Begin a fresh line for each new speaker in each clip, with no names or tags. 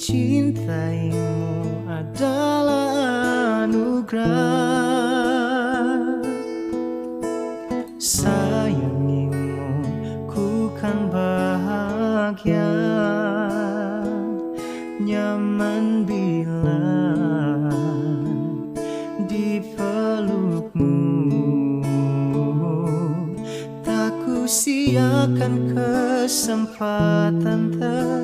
Cintaimu adalah anugerah, sayangimu ku kan bahagia, nyaman bila di pelukmu. Tak ku siakan kesempatan terindah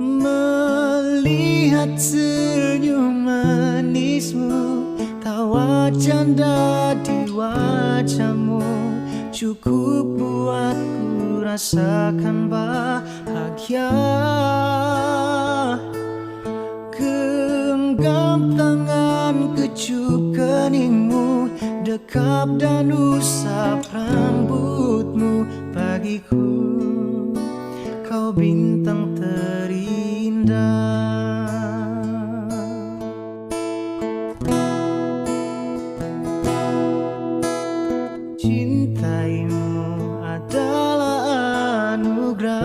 melihat senyum manismu, tawa canda di wajahmu cukup buatku rasakan bahagia. Genggam tangan, kecup keningmu, dekap dan usap rambutmu. Bagiku kau bintang terindah. Cintaimu adalah anugerah,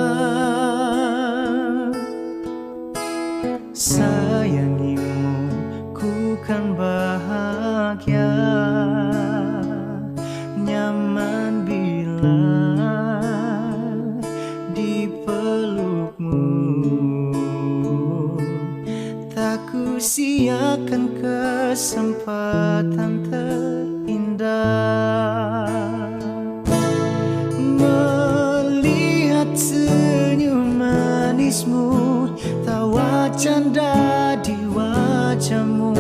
sayangimu ku kan bahagia, nyaman bila di pelukmu. Tak ku siakan kesempatan terindah melihat senyum manismu, tawa canda di wajahmu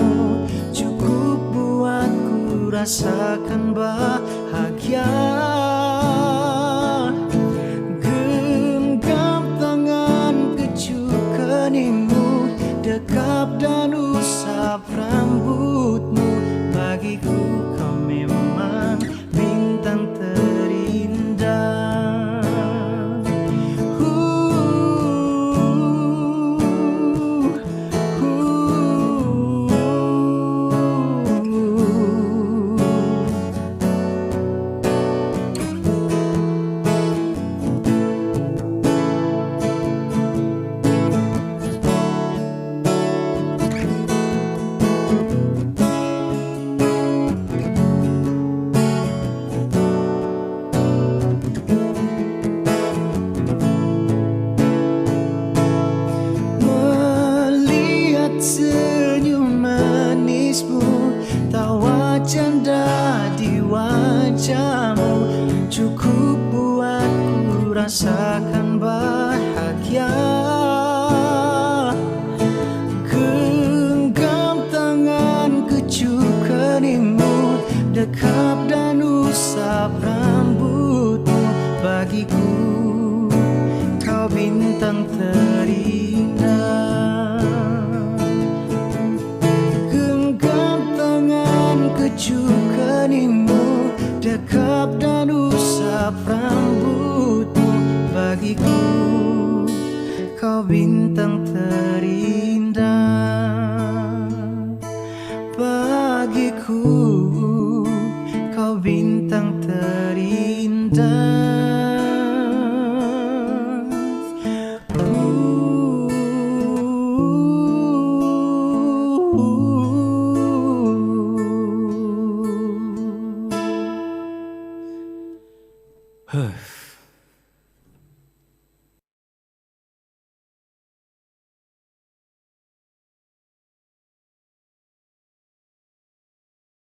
cukup buatku rasakan bahagia. Genggam tangan, kecup keningmu, dekap dan usap rambutmu. Bagiku kau memang bintang terindah. Senyum manismu, tawa canda di wajahmu cukup buatku rasakan bahagia. Genggam tangan, kecup keningmu, dekap dan usap rambutmu. Bagiku kau bintang terindah. Kecup keningmu, dekap dan usap rambutmu. Bagiku kau bintang terindah. Bagiku kau bintang terindah. Huh.